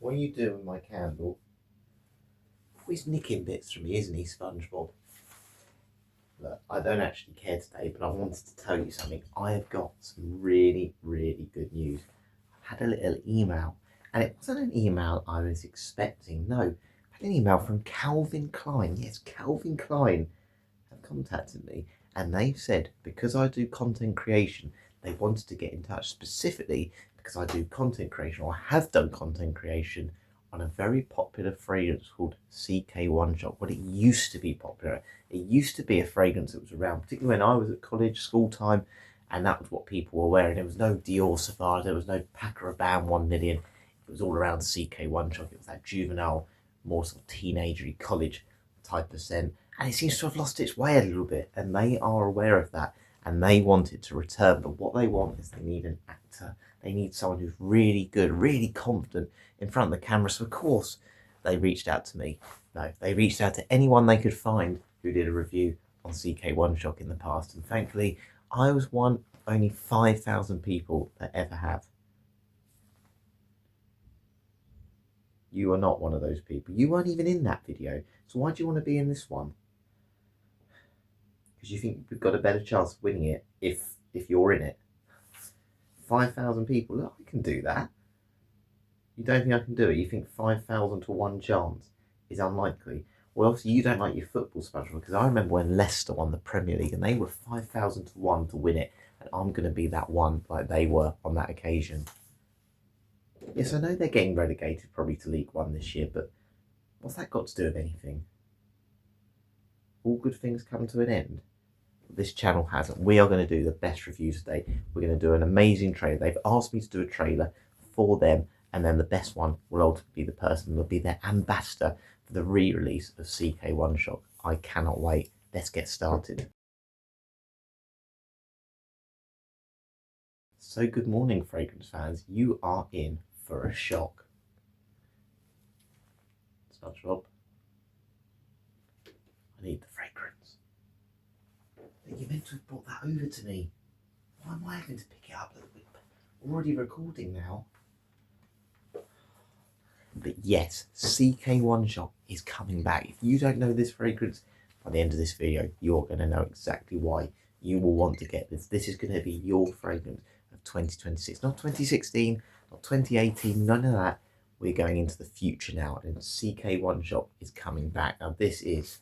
What are you doing with my candle? Always nicking bits from me, isn't he, SpongeBob? Look, I don't actually care today, but I wanted to tell you something. I have got some really, really good news. I had a little email, and it wasn't an email I was expecting. No, I had an email from Calvin Klein. Yes, Calvin Klein have contacted me, and they've said because I do content creation, they wanted to get in touch specifically because I do content creation, or have done content creation on a very popular fragrance called CK1 Shop. Well, it used to be popular. It used to be a fragrance that was around, particularly when I was at college, school time, and that was what people were wearing. There was no Dior Sauvage, there was no Paco Rabanne 1 million. It was all around CK1 Shop. It was that juvenile, more sort of teenagery college type of scent. And it seems to have lost its way a little bit, and they are aware of that, and they want it to return. But what they want is they need an actor. They need someone who's really good, really confident in front of the camera. So of course they reached out to me. No, they reached out to anyone they could find who did a review on CK1 Shock in the past, and thankfully I was one of only 5,000 people that ever have. You are not one of those people. You weren't even in that video, so why do you want to be in this one? Because you think we've got a better chance of winning it if you're in it. 5,000 people, look, I can do that. You don't think I can do it? You think 5,000 to 1 chance is unlikely? Well, obviously you don't like your football special, because I remember when Leicester won the Premier League and they were 5,000 to 1 to win it, and I'm going to be that one like they were on that occasion. Yes, I know they're getting relegated probably to League One this year, but what's that got to do with anything? All good things come to an end. This channel hasn't. We are going to do the best reviews today. We're going to do an amazing trailer. They've asked me to do a trailer for them, and then the best one will ultimately be the person who will be their ambassador for the re-release of CK1 Shock. I cannot wait. Let's get started. So good morning, fragrance fans. You are in for a shock. SpongeBob, I need the fragrance. You meant to have brought that over to me. Why am I having to pick it up? We're already recording now. But yes, CK1 Shop is coming back. If you don't know this fragrance, by the end of this video, you're going to know exactly why you will want to get this. This is going to be your fragrance of 2026. Not 2016, not 2018, none of that. We're going into the future now, and CK1 Shop is coming back. Now this is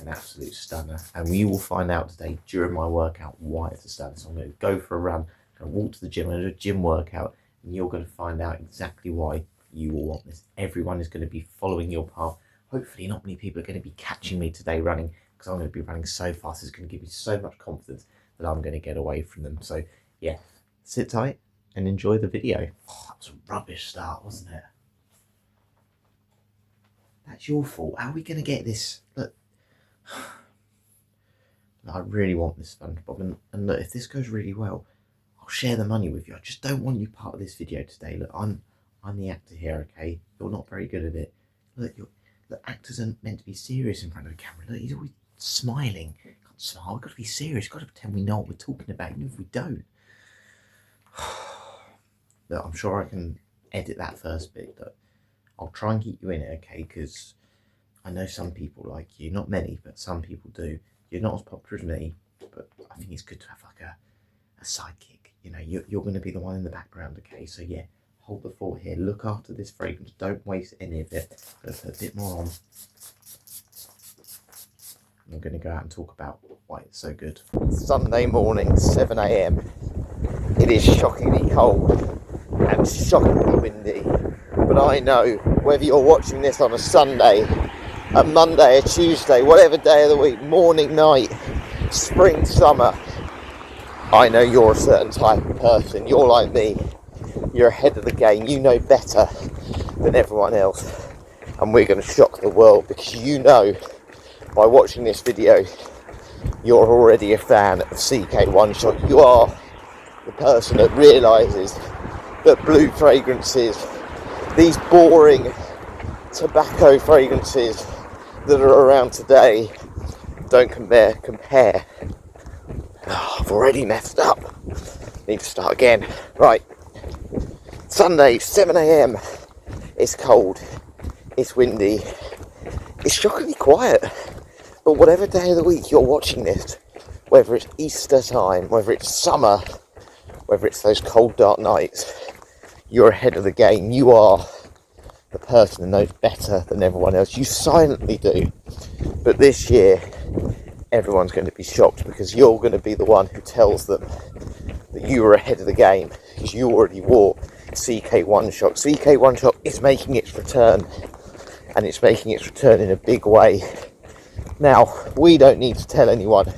an absolute stunner, and we will find out today during my workout why it's a stunner. So I'm going to go for a run, I'm going to walk to the gym, I'm going to do a gym workout, and you're going to find out exactly why you will want this. Everyone is going to be following your path. Hopefully not many people are going to be catching me today running, because I'm going to be running so fast. It's going to give me so much confidence that I'm going to get away from them. So yeah, sit tight and enjoy the video. Oh, that was a rubbish start, wasn't it? That's your fault. How are we going to get this? Look, I really want this SpongeBob, and look, if this goes really well, I'll share the money with you. I just don't want you part of this video today. Look, I'm the actor here, okay? You're not very good at it. Look, actors are meant to be serious in front of the camera. Look, he's always smiling. You can't smile. We've got to be serious. We've got to pretend we know what we're talking about, even if we don't. Look, I'm sure I can edit that first bit. Look, I'll try and keep you in it, okay? Because I know some people like you. Not many, but some people do. You're not as popular as me, but I think it's good to have like a sidekick. You know, you're going to be the one in the background, okay? So yeah, hold the fort here. Look after this fragrance. Don't waste any of it. I'm going to put a bit more on. I'm going to go out and talk about why it's so good. Sunday morning, 7 AM. It is shockingly cold and shockingly windy. But I know whether you're watching this on a Sunday, a Monday, a Tuesday, whatever day of the week, morning, night, spring, summer, I know you're a certain type of person. You're like me. You're ahead of the game. You know better than everyone else. And we're going to shock the world, because you know, by watching this video, you're already a fan of CK1 Shot. You are the person that realises that blue fragrances, these boring tobacco fragrances that are around today, don't compare. Oh, I've already messed up. Need to start again. Right. Sunday, 7 AM It's cold, it's windy, it's shockingly quiet. But whatever day of the week you're watching this, whether it's Easter time, whether it's summer, whether it's those cold dark nights, you're ahead of the game. You are the person who knows better than everyone else. You silently do. But this year, everyone's going to be shocked because you're going to be the one who tells them that you were ahead of the game because you already wore CK1 Shock. CK1 Shock is making its return, and it's making its return in a big way. Now, we don't need to tell anyone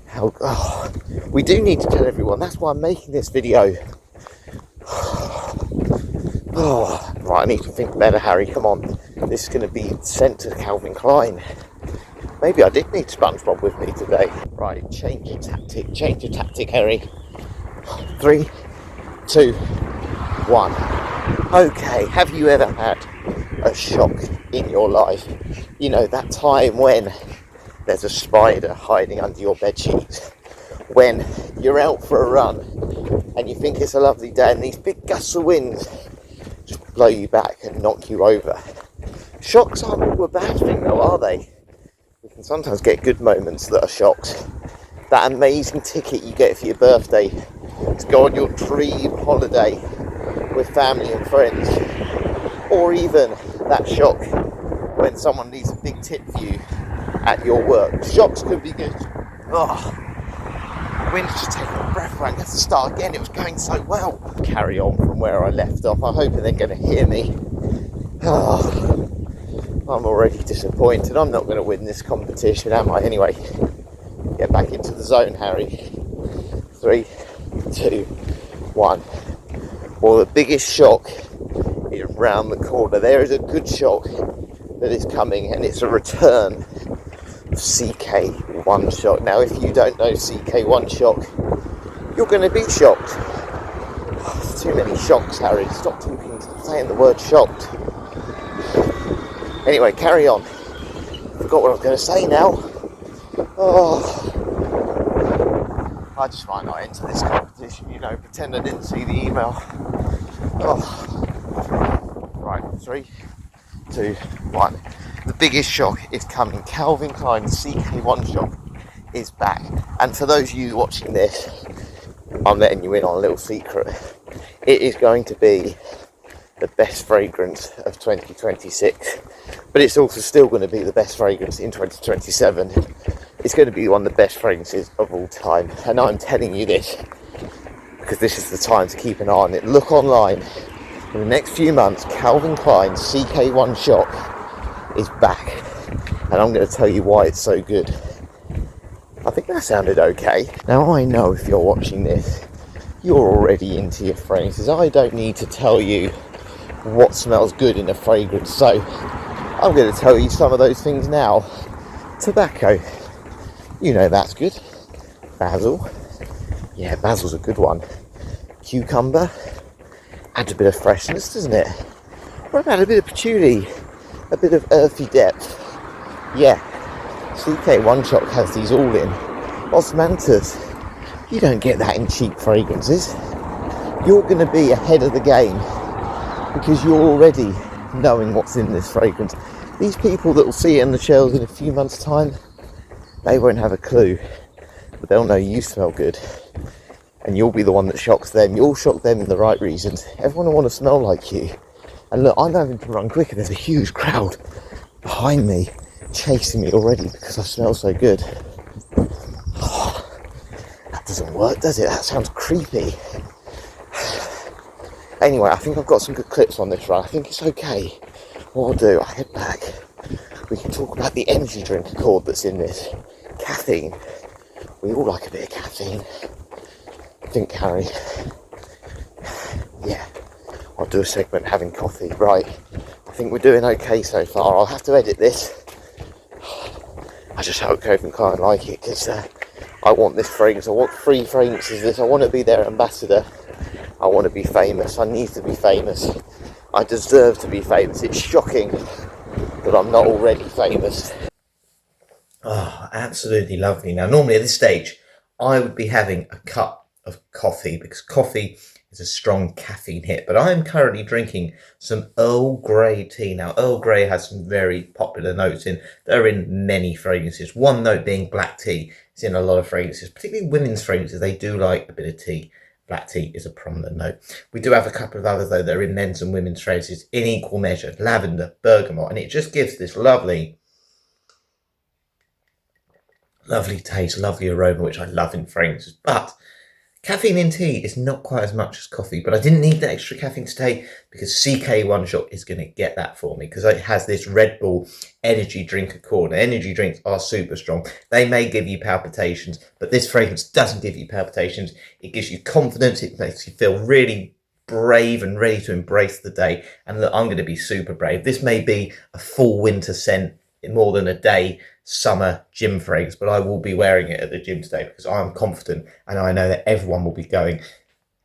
how... Oh, we do need to tell everyone. That's why I'm making this video. Oh, right, I need to think better, Harry. Come on. This is going to be sent to Calvin Klein. Maybe I did need SpongeBob with me today. Right, change your tactic, Harry. 3, 2, 1. Okay, have you ever had a shock in your life? You know, that time when there's a spider hiding under your bedsheets, when you're out for a run and you think it's a lovely day and these big gusts of wind just blow you back and knock you over. Shocks aren't all a bad thing though, are they? You can sometimes get good moments that are shocks. That amazing ticket you get for your birthday to go on your dream holiday with family and friends, or even that shock when someone needs a big tip for you at your work. Shocks could be good. Oh, wind's just taking a breath away. I have to start again. It was going so well. Carry on from where I left off. I'm hoping they're going to hear me. Oh, I'm already disappointed. I'm not going to win this competition, am I? Anyway, get back into the zone, Harry. 3, 2, 1. Well, the biggest shock is round the corner. There is a good shock that is coming, and it's a return of CK1 Shock. Now, if you don't know CK1 Shock, you're going to be shocked. Oh, there's too many shocks, Harry. Stop saying the word shocked. Anyway, carry on. Forgot what I was going to say now. Oh, I just might not enter this competition, you know, pretend I didn't see the email. Oh. Right, 3, 2, 1. The biggest shock is coming. Calvin Klein's CK1 Shock is back. And for those of you watching this, I'm letting you in on a little secret. It is going to be the best fragrance of 2026. But it's also still going to be the best fragrance in 2027. It's going to be one of the best fragrances of all time. And I'm telling you this because this is the time to keep an eye on it. Look online. In the next few months, Calvin Klein's CK1 Shock is back. And I'm going to tell you why it's so good. I think that sounded okay. Now, I know if you're watching this, you're already into your fragrances. I don't need to tell you what smells good in a fragrance. So I'm going to tell you some of those things now. Tobacco. You know that's good. Basil. Yeah, basil's a good one. Cucumber. Adds a bit of freshness, doesn't it? What about a bit of patchouli? A bit of earthy depth? Yeah. CK1 Shock has these all in. Osmanthus. You don't get that in cheap fragrances. You're going to be ahead of the game because you're already knowing what's in this fragrance. These people that will see it in the shelves in a few months' time, they won't have a clue, but they'll know you smell good, and you'll be the one that shocks them. You'll shock them in the right reasons. Everyone will want to smell like you. And look, I'm having to run quicker. There's a huge crowd behind me, chasing me already because I smell so good. Oh, that doesn't work, does it? That sounds creepy. Anyway, I think I've got some good clips on this run. I think it's okay. What I'll do, I'll head back. We can talk about the energy drink accord that's in this. Caffeine. We all like a bit of caffeine. I think, Harry. Yeah. I'll do a segment having coffee. Right. I think we're doing okay so far. I'll have to edit this. I just hope Calvin Klein like it because I want this fragrance. I want 3 fragrances of this. I want to be their ambassador. I want to be famous. I need to be famous. I deserve to be famous. It's shocking that I'm not already famous. Oh, absolutely lovely. Now, normally at this stage, I would be having a cup of coffee because coffee is a strong caffeine hit. But I'm currently drinking some Earl Grey tea. Now, Earl Grey has some very popular notes in. They're in many fragrances. One note being black tea. It's in a lot of fragrances, particularly women's fragrances. They do like a bit of tea. Black tea is a prominent note. We do have a couple of others, though, that are in men's and women's fragrances in equal measure. Lavender, bergamot, and it just gives this lovely taste, lovely aroma, which I love in fragrances. But caffeine in tea is not quite as much as coffee, but I didn't need the extra caffeine today because CK1 Shot is going to get that for me because it has this Red Bull energy drink accord. Energy drinks are super strong. They may give you palpitations, but this fragrance doesn't give you palpitations. It gives you confidence. It makes you feel really brave and ready to embrace the day. And look, I'm going to be super brave. This may be a full winter scent in more than a day summer gym fragrance, but I will be wearing it at the gym today because I'm confident and I know that everyone will be going,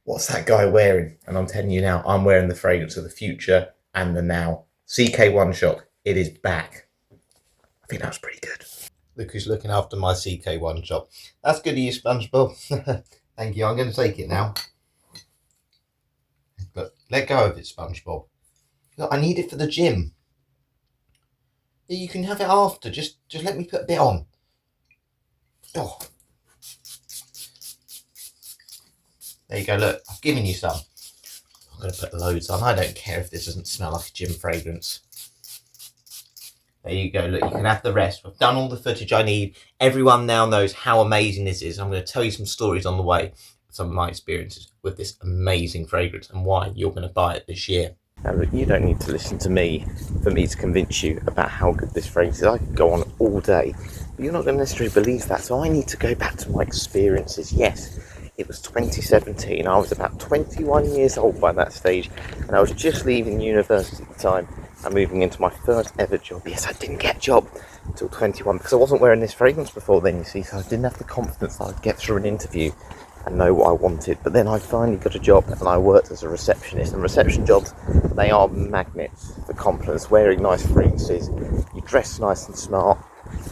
what's that guy wearing? And I'm telling you now, I'm wearing the fragrance of the future and the now. CK1 Shock, it is back. I think that was pretty good. Look who's looking after my CK1 Shock. That's good of you, SpongeBob. Thank you. I'm going to take it now. But let go of it, SpongeBob. Look, I need it for the gym. You can have it after. Just let me put a bit on. Oh. There you go, look, I've given you some. I'm going to put loads on. I don't care if this doesn't smell like a gym fragrance. There you go, look, you can have the rest. I've done all the footage I need. Everyone now knows how amazing this is. I'm going to tell you some stories on the way, some of my experiences with this amazing fragrance and why you're going to buy it this year. Now, look, you don't need to listen to me for me to convince you about how good this fragrance is. I could go on all day, but you're not going to necessarily believe that. So I need to go back to my experiences. Yes, it was 2017. I was about 21 years old by that stage, and I was just leaving university at the time and moving into my first ever job. Yes, I didn't get a job until 21 because I wasn't wearing this fragrance before then, you see, so I didn't have the confidence that I'd get through an interview and know what I wanted. But then I finally got a job and I worked as a receptionist, and reception jobs, they are magnets for compliments. Wearing nice fragrances, you dress nice and smart,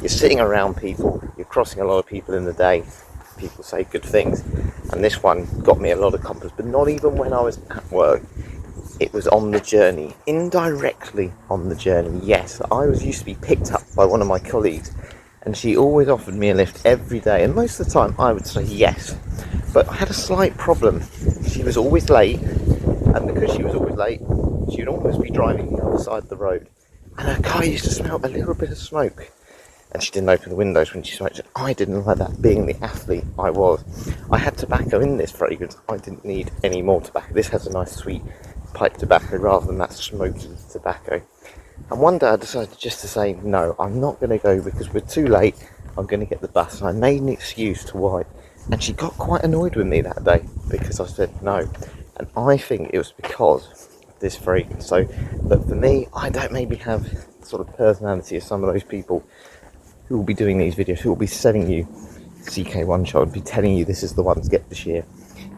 you're sitting around people, you're crossing a lot of people in the day, people say good things, and this one got me a lot of compliments. But not even when I was at work, it was on the journey, indirectly on the journey. Yes, I used to be picked up by one of my colleagues, and she always offered me a lift every day, and most of the time I would say yes. But I had a slight problem. She was always late, and because she was always late, she would almost be driving the other side of the road, and her car used to smell a little bit of smoke, and she didn't open the windows when she smoked, and I didn't like that, being the athlete I was. I had tobacco in this fragrance, I didn't need any more tobacco. This has a nice sweet pipe tobacco rather than that smoky tobacco. And one day I decided just to say, no, I'm not going to go because we're too late, I'm going to get the bus. And I made an excuse to why. And she got quite annoyed with me that day because I said no. And I think it was because of this fragrance. So, but for me, I don't maybe have the sort of personality of some of those people who will be doing these videos, who will be selling you CK1 Shot and be telling you this is the one to get this year.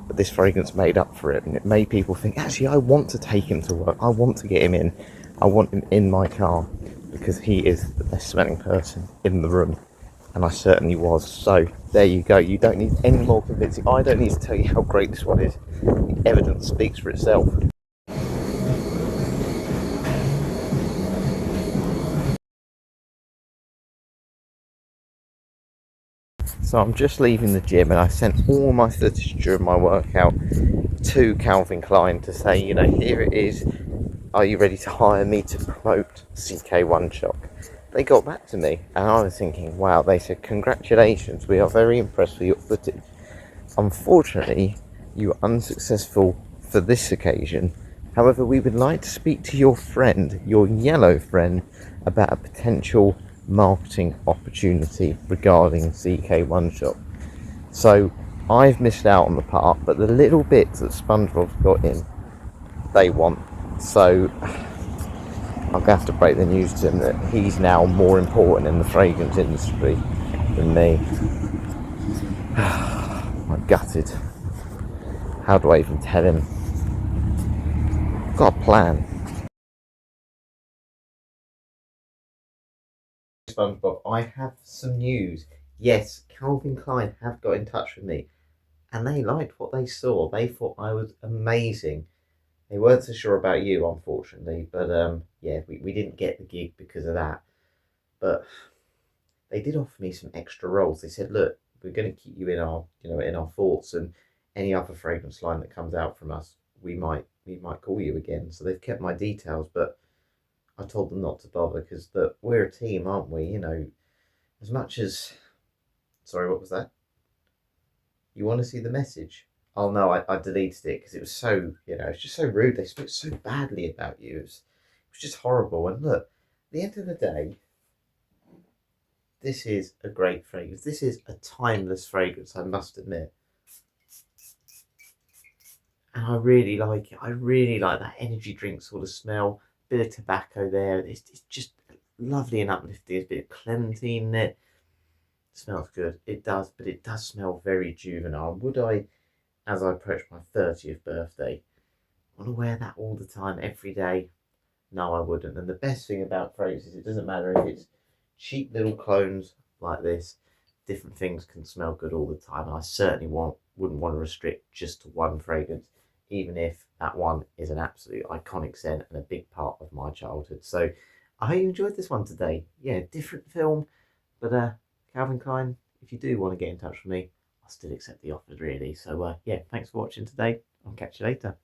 But this fragrance made up for it, and it made people think, actually, I want to take him to work. I want to get him in. I want him in my car because he is the best smelling person in the room. And I certainly was. So there you go. You don't need any more convincing. I don't need to tell you how great this one is. The evidence speaks for itself. So I'm just leaving the gym, and I sent all my footage during my workout to Calvin Klein to say, you know, here it is. Are you ready to hire me to promote CK1 Shock? They got back to me, and I was thinking, wow. They said, congratulations, we are very impressed with your footage. Unfortunately, you were unsuccessful for this occasion. However, we would like to speak to your friend, your yellow friend, about a potential marketing opportunity regarding CK1 Shop. So I've missed out on the part, but the little bits that SpongeBob's got in, they want. So I'm going to have to break the news to him that he's now more important in the fragrance industry than me. I'm gutted. How do I even tell him? I've got a plan. SpongeBob, I have some news. Yes, Calvin Klein have got in touch with me, and they liked what they saw. They thought I was amazing. They weren't so sure about you, unfortunately, but yeah, we didn't get the gig because of that. But they did offer me some extra roles. They said, look, we're going to keep you in our, in our thoughts, and any other fragrance line that comes out from us, we might call you again. So they've kept my details, but I told them not to bother because we're a team, aren't we? As much as, sorry, what was that? You want to see the message? Oh no, I deleted it because it was so, it's just so rude. They spoke so badly about you. It was just horrible. And look, at the end of the day, this is a great fragrance. This is a timeless fragrance, I must admit. And I really like it. I really like that energy drink sort of smell. Bit of tobacco there. It's just lovely and uplifting. There's a bit of clementine in it. Smells good. It does, but it does smell very juvenile. Would I, as I approach my 30th birthday, want to wear that all the time, every day? No, I wouldn't. And the best thing about fragrances, it doesn't matter if it's cheap little clones like this, different things can smell good all the time. And I certainly wouldn't want to restrict just to one fragrance, even if that one is an absolute iconic scent and a big part of my childhood. So I hope you enjoyed this one today. Yeah, different film, but Calvin Klein, if you do want to get in touch with me, I'll still accept the offers really. So yeah, thanks for watching today. I'll catch you later.